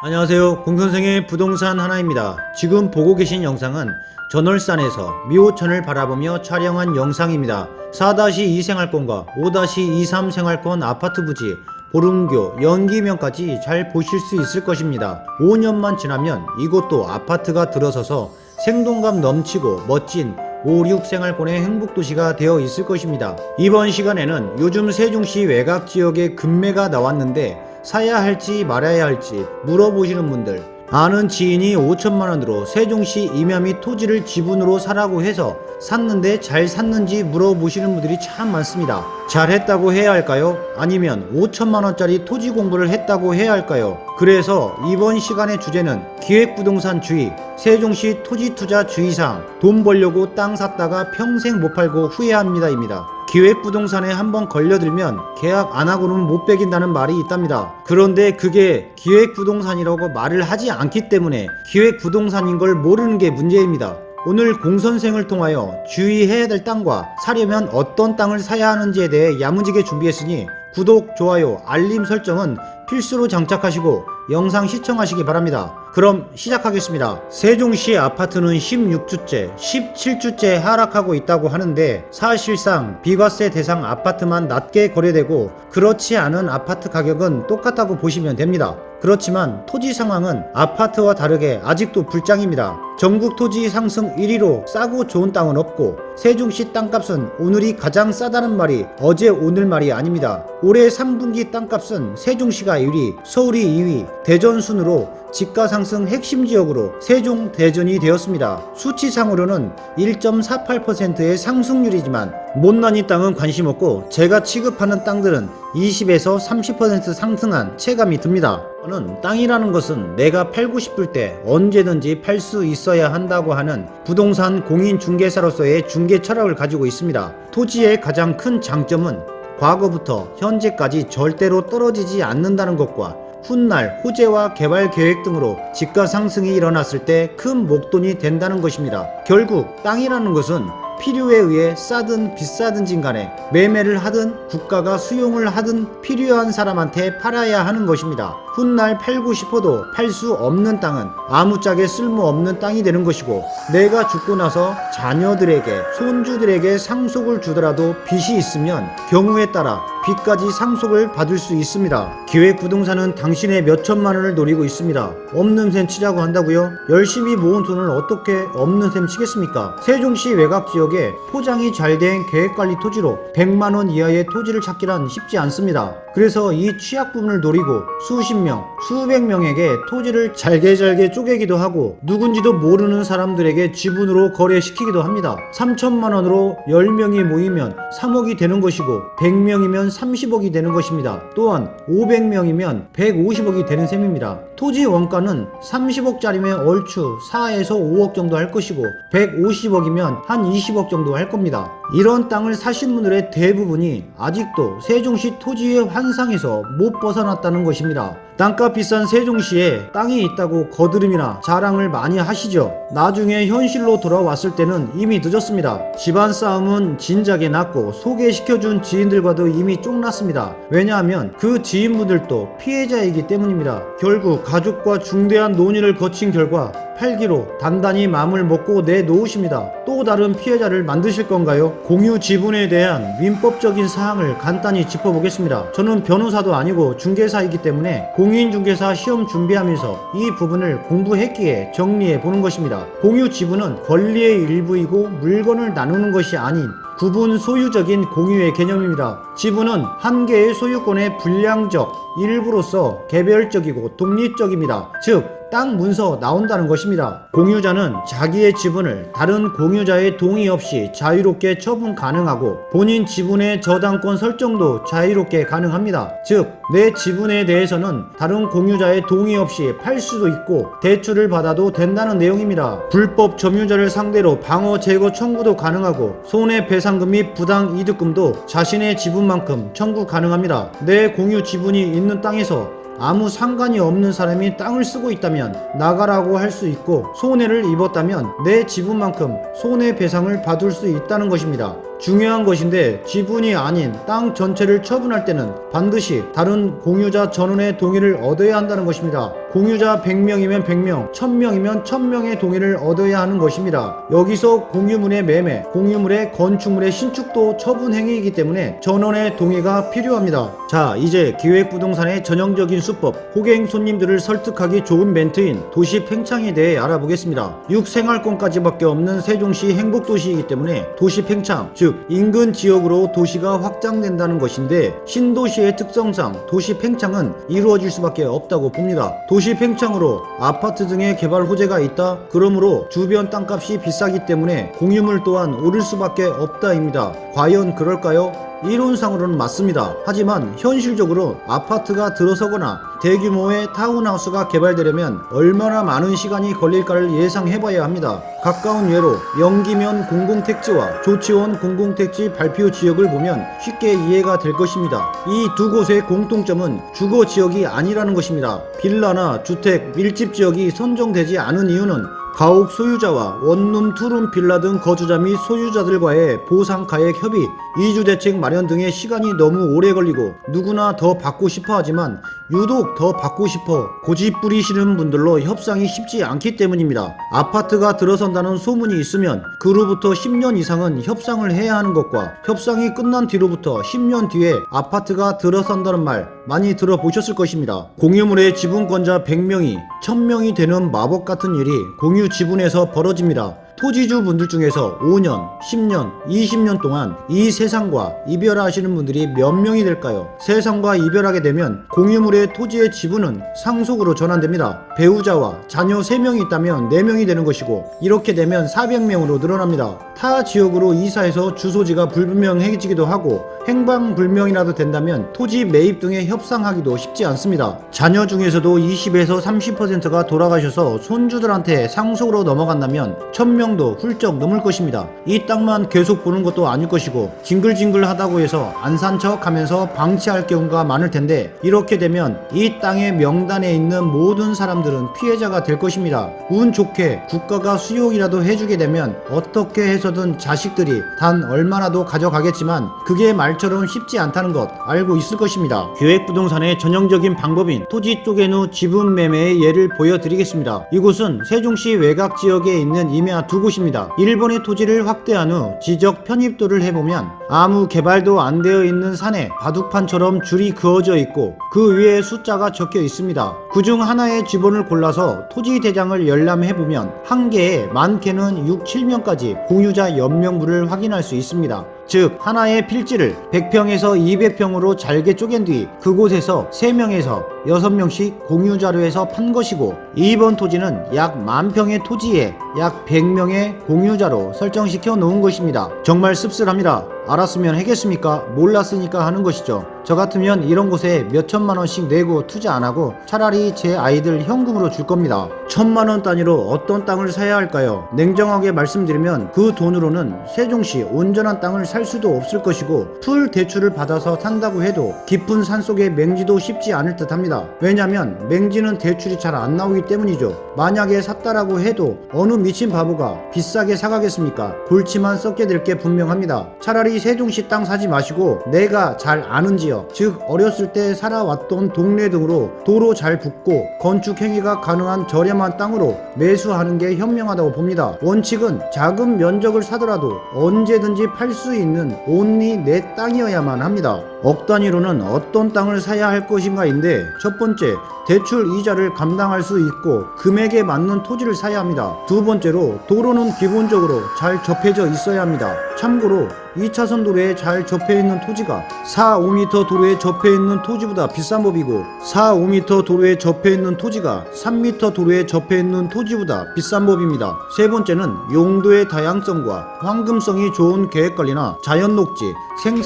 안녕하세요. 공선생의 부동산 하나입니다. 지금 보고 계신 영상은 전월산에서 미호천을 바라보며 촬영한 영상입니다. 4-2 생활권과 5-23 생활권 아파트 부지, 보름교, 연기면까지 잘 보실 수 있을 것입니다. 5년만 지나면 이곳도 아파트가 들어서서 생동감 넘치고 멋진 5, 6 생활권의 행복도시가 되어 있을 것입니다. 이번 시간에는 요즘 세종시 외곽 지역에 급매가 나왔는데 사야 할지 말아야 할지 물어보시는 분들, 아는 지인이 5천만원으로 세종시 임야미 토지를 지분으로 사라고 해서 샀는데 잘 샀는지 물어보시는 분들이 참 많습니다. 잘했다고 해야 할까요? 아니면 5천만원짜리 토지 공부를 했다고 해야 할까요? 그래서 이번 시간의 주제는 기획부동산 주의, 세종시 토지 투자 주의사항, 돈 벌려고 땅 샀다가 평생 못 팔고 후회합니다 입니다. 기획부동산에 한번 걸려들면 계약 안 하고는 못 베긴다는 말이 있답니다. 그런데 그게 기획부동산이라고 말을 하지 않기 때문에 기획부동산인 걸 모르는 게 문제입니다. 오늘 공선생을 통하여 주의해야 될 땅과 사려면 어떤 땅을 사야 하는지에 대해 야무지게 준비했으니 구독, 좋아요, 알림 설정은 필수로 장착하시고 영상 시청하시기 바랍니다. 그럼 시작하겠습니다. 세종시 아파트는 16주째, 17주째 하락하고 있다고 하는데 사실상 비과세 대상 아파트만 낮게 거래되고 그렇지 않은 아파트 가격은 똑같다고 보시면 됩니다. 그렇지만 토지 상황은 아파트와 다르게 아직도 불장입니다. 전국 토지 상승 1위로 싸고 좋은 땅은 없고 세종시 땅값은 오늘이 가장 싸다는 말이 어제 오늘 말이 아닙니다. 올해 3분기 땅값은 세종시가 1위, 서울이 2위, 대전 순으로 집가 상승 핵심 지역으로 세종, 대전이 되었습니다. 수치상으로는 1.48%의 상승률이지만 못난이 땅은 관심 없고 제가 취급하는 땅들은 20에서 30% 상승한 체감이 듭니다. 저는 땅이라는 것은 내가 팔고 싶을 때 언제든지 팔 수 있어야 한다고 하는 부동산 공인중개사로서의 중개 철학을 가지고 있습니다. 토지의 가장 큰 장점은 과거부터 현재까지 절대로 떨어지지 않는다는 것과 훗날 호재와 개발 계획 등으로 집가 상승이 일어났을 때 큰 목돈이 된다는 것입니다. 결국 땅이라는 것은 필요에 의해 싸든 비싸든지 간에 매매를 하든 국가가 수용을 하든 필요한 사람한테 팔아야 하는 것입니다. 훗날 팔고 싶어도 팔 수 없는 땅은 아무짝에 쓸모없는 땅이 되는 것이고 내가 죽고 나서 자녀들에게 손주들에게 상속을 주더라도 빚이 있으면 경우에 따라 빚까지 상속을 받을 수 있습니다. 기획부동산은 당신의 몇천만 원을 노리고 있습니다. 없는 셈 치자고 한다고요? 열심히 모은 돈을 어떻게 없는 셈 치겠습니까? 세종시 외곽 지역에 포장이 잘 된 계획관리 토지로 100만 원 이하의 토지를 찾기란 쉽지 않습니다. 그래서 이 취약 부분을 노리고 수십 명, 수백 명에게 토지를 잘게 쪼개기도 하고 누군지도 모르는 사람들에게 지분으로 거래시키기도 합니다. 3천만 원으로 10명이 모이면 3억이 되는 것이고 100명이면 30억이 되는 것입니다. 또한 500명이면 150억이 되는 셈입니다. 토지 원가는 30억짜리면 얼추 4에서 5억 정도 할 것이고 150억이면 한 20억 정도 할 겁니다. 이런 땅을 사신 분들의 대부분이 아직도 세종시 토지의 환상에서 못 벗어났다는 것입니다. 땅값 비싼 세종시에 땅이 있다고 거드름이나 자랑을 많이 하시죠. 나중에 현실로 돌아왔을 때는 이미 늦었습니다. 집안 싸움은 진작에 났고 소개시켜준 지인들과도 이미 쫑났습니다. 왜냐하면 그 지인분들도 피해자이기 때문입니다. 결국 가족과 중대한 논의를 거친 결과 팔기로 단단히 마음을 먹고 내놓으십니다. 또 다른 피해자를 만드실 건가요? 공유 지분에 대한 민법적인 사항을 간단히 짚어보겠습니다. 저는 변호사도 아니고 중개사이기 때문에 공인중개사 시험 준비하면서 이 부분을 공부했기에 정리해 보는 것입니다. 공유 지분은 권리의 일부이고 물건을 나누는 것이 아닌 구분 소유적인 공유의 개념입니다. 지분은 한 개의 소유권의 분량적 일부로서 개별적이고 독립적입니다. 즉 땅 문서 나온다는 것입니다. 공유자는 자기의 지분을 다른 공유자의 동의 없이 자유롭게 처분 가능하고 본인 지분의 저당권 설정도 자유롭게 가능합니다. 즉 내 지분에 대해서는 다른 공유자의 동의 없이 팔 수도 있고 대출을 받아도 된다는 내용입니다. 불법 점유자를 상대로 방어 제거 청구도 가능하고 손해배상금 및 부당이득금도 자신의 지분만큼 청구 가능합니다. 내 공유 지분이 있는 땅에서 아무 상관이 없는 사람이 땅을 쓰고 있다면 나가라고 할 수 있고 손해를 입었다면 내 지분만큼 손해배상을 받을 수 있다는 것입니다. 중요한 것인데 지분이 아닌 땅 전체를 처분할 때는 반드시 다른 공유자 전원의 동의를 얻어야 한다는 것입니다. 공유자 100명이면 100명, 1000명이면 1000명의 동의를 얻어야 하는 것입니다. 여기서 공유물의 매매, 공유물의 건축물의 신축도 처분 행위이기 때문에 전원의 동의가 필요합니다. 자, 이제 기획부동산의 전형적인 수법, 고객 손님들을 설득하기 좋은 멘트인 도시 팽창에 대해 알아보겠습니다. 6생활권까지밖에 없는 세종시 행복도시이기 때문에 도시 팽창, 즉 인근 지역으로 도시가 확장된다는 것인데 신도시의 특성상 도시 팽창은 이루어질 수밖에 없다고 봅니다. 도시 팽창으로 아파트 등의 개발 호재가 있다. 그러므로 주변 땅값이 비싸기 때문에 공유물 또한 오를 수밖에 없다입니다. 과연 그럴까요? 이론상으로는 맞습니다. 하지만 현실적으로 아파트가 들어서거나 대규모의 타운하우스가 개발되려면 얼마나 많은 시간이 걸릴까를 예상해봐야 합니다. 가까운 예로 영기면 공공택지와 조치원 공공택지 발표 지역을 보면 쉽게 이해가 될 것입니다. 이 두 곳의 공통점은 주거 지역이 아니라는 것입니다. 빌라나 주택, 밀집 지역이 선정되지 않은 이유는 가옥 소유자와 원룸, 투룸 빌라 등 거주자 및 소유자들과의 보상 가액 협의, 이주대책 마련 등의 시간이 너무 오래 걸리고 누구나 더 받고 싶어 하지만 유독 더 받고 싶어 고집 부리시는 분들로 협상이 쉽지 않기 때문입니다. 아파트가 들어선다는 소문이 있으면 그로부터 10년 이상은 협상을 해야 하는 것과 협상이 끝난 뒤로부터 10년 뒤에 아파트가 들어선다는 말 많이 들어보셨을 것입니다. 공유물의 지분권자 100명이 1000명이 되는 마법 같은 일이 공유 지분에서 벌어집니다. 토지주 분들 중에서 5년, 10년, 20년 동안 이 세상과 이별하시는 분들이 몇 명이 될까요? 세상과 이별하게 되면 공유물의 토지의 지분은 상속으로 전환됩니다. 배우자와 자녀 3명이 있다면 4명이 되는 것이고 이렇게 되면 400명으로 늘어납니다. 타 지역으로 이사해서 주소지가 불분명해지기도 하고 행방불명이라도 된다면 토지 매입 등의 협상하기도 쉽지 않습니다. 자녀 중에서도 20에서 30%가 돌아가셔서 손주들한테 상속으로 넘어간다면 1000명도 훌쩍 넘을 것입니다. 이 땅만 계속 보는 것도 아닐 것이고 징글징글하다고 해서 안 산 척 하면서 방치할 경우가 많을 텐데 이렇게 되면 이 땅의 명단에 있는 모든 사람들은 피해자가 될 것입니다. 운 좋게 국가가 수용이라도 해주게 되면 어떻게 해서든 자식들이 단 얼마라도 가져가겠지만 그게 말처럼 쉽지 않다는 것 알고 있을 것입니다. 기획부동산의 전형적인 방법인 토지 쪼개누 지분 매매의 예를 보여드리겠습니다. 이곳은 세종시 외곽 지역에 있는 임야 두 곳입니다. 일본의 토지를 확대한 후 지적 편입도를 해보면 아무 개발도 안 되어 있는 산에 바둑판처럼 줄이 그어져 있고 그 위에 숫자가 적혀 있습니다. 그중 하나의 지번을 골라서 토지 대장을 열람해보면 한 개에 많게는 6, 7명까지 공유자 연명부를 확인할 수 있습니다. 즉 하나의 필지를 100평에서 200평으로 잘게 쪼갠 뒤 그곳에서 3명에서 6명씩 공유자로 해서 판 것이고 이번 토지는 약 10,000평의 토지에 약 100명의 공유자로 설정시켜 놓은 것입니다. 정말 씁쓸합니다. 알았으면 하겠습니까? 몰랐으니까 하는 것이죠. 저 같으면 이런 곳에 몇 천만 원씩 내고 투자 안 하고 차라리 제 아이들 현금으로 줄 겁니다. 1000만 원 단위로 어떤 땅을 사야 할까요? 냉정하게 말씀드리면 그 돈으로는 세종시 온전한 땅을 살 수도 없을 것이고 풀 대출을 받아서 산다고 해도 깊은 산속의 맹지도 쉽지 않을 듯 합니다. 왜냐면 맹지는 대출이 잘 안 나오기 때문이죠. 만약에 샀다라고 해도 어느 미친 바보가 비싸게 사가겠습니까? 골치만 썩게 될 게 분명합니다. 차라리 세종시 땅 사지 마시고 내가 잘 아는 지역, 즉 어렸을 때 살아왔던 동네 등으로 도로 잘 붙고 건축 행위가 가능한 저렴한 땅으로 매수하는 게 현명하다고 봅니다. 원칙은 작은 면적을 사더라도 언제든지 팔 수 있는 온리 내 땅이어야만 합니다. 억 단위로는 어떤 땅을 사야 할 것인가인데 첫 번째, 대출 이자를 감당할 수 있고 금액에 맞는 토지를 사야 합니다. 두 번째로 도로는 기본적으로 잘 접해져 있어야 합니다. 참고로 2차선 도로에 잘 접해 있는 토지가 4, 5m 도로에 접해 있는 토지보다 비싼 법이고 4, 5m 도로에 접해 있는 토지가 3m 도로에 접해 있는 토지보다 비싼 법입니다. 세 번째는 용도의 다양성과 황금성이 좋은 계획관리나 자연녹지,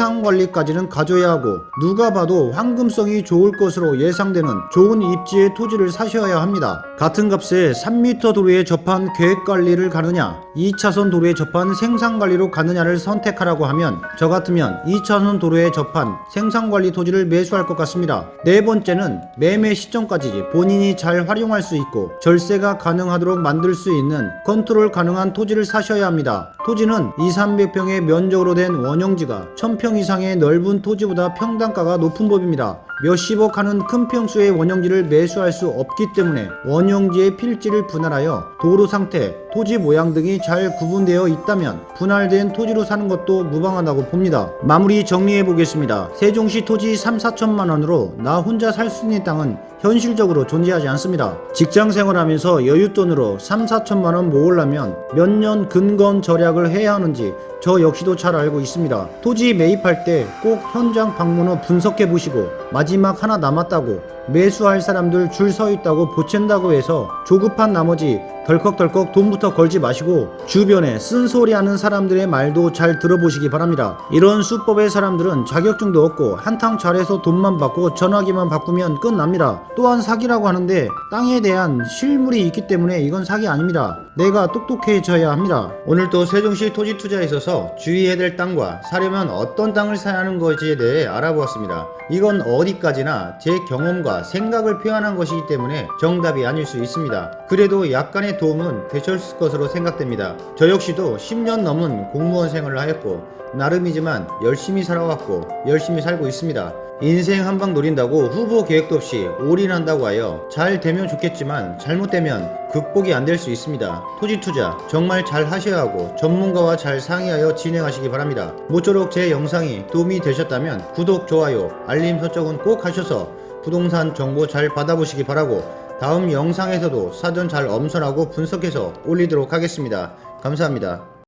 생산관리까지는 가져야 하고 누가 봐도 황금성이 좋을 것으로 예상되는 좋은 입지의 토지를 사셔야 합니다. 같은 값에 3m 도로에 접한 계획관리를 가느냐 2차선 도로에 접한 생산관리로 가느냐를 선택하라고 투자라고 하면 저 같으면 2차선 도로에 접한 생산관리 토지를 매수할 것 같습니다. 네 번째는 매매 시점까지 본인이 잘 활용할 수 있고 절세가 가능하도록 만들 수 있는 컨트롤 가능한 토지를 사셔야 합니다. 토지는 200~300평의 면적으로 된 원형지가 1000평 이상의 넓은 토지보다 평당가가 높은 법입니다. 몇십억 하는 큰 평수의 원형지를 매수할 수 없기 때문에 원형지의 필지를 분할하여 도로 상태, 토지 모양 등이 잘 구분되어 있다면 분할된 토지로 사는 것도 무방하다고 봅니다. 마무리 정리해 보겠습니다. 세종시 토지 3~4천만 원으로 나 혼자 살 수 있는 땅은 현실적으로 존재하지 않습니다. 직장 생활하면서 여윳돈으로 3~4천만 원 모으려면 몇 년 근건 절약을 해야 하는지 저 역시도 잘 알고 있습니다. 토지 매입할 때 꼭 현장 방문 후 분석해 보시고 마지막 하나 남았다고 매수할 사람들 줄 서 있다고 보챈다고 해서 조급한 나머지 덜컥덜컥 돈부터 걸지 마시고 주변에 쓴소리하는 사람들의 말도 잘 들어보시기 바랍니다. 이런 수법의 사람들은 자격증도 없고 한탕 잘해서 돈만 받고 전화기만 바꾸면 끝납니다. 또한 사기라고 하는데 땅에 대한 실물이 있기 때문에 이건 사기 아닙니다. 내가 똑똑해져야 합니다. 오늘도 세종시 토지 투자에 있어서 주의해야 될 땅과 사려면 어떤 땅을 사야 하는 것에 대해 알아보았습니다. 이건 어디까지나 제 경험과 생각을 표현한 것이기 때문에 정답이 아닐 수 있습니다. 그래도 약간의 도움은 되셨을 것으로 생각됩니다. 저 역시도 10년 넘은 공무원 생활을 하였고 나름이지만 열심히 살아왔고 열심히 살고 있습니다. 인생 한방 노린다고 후보 계획도 없이 올인한다고 하여 잘 되면 좋겠지만 잘못되면 극복이 안 될 수 있습니다. 토지 투자 정말 잘 하셔야 하고 전문가와 잘 상의하여 진행하시기 바랍니다. 모쪼록 제 영상이 도움이 되셨다면 구독, 좋아요, 알림 설정은 꼭 하셔서 부동산 정보 잘 받아보시기 바라고 다음 영상에서도 사전 잘 엄선하고 분석해서 올리도록 하겠습니다. 감사합니다.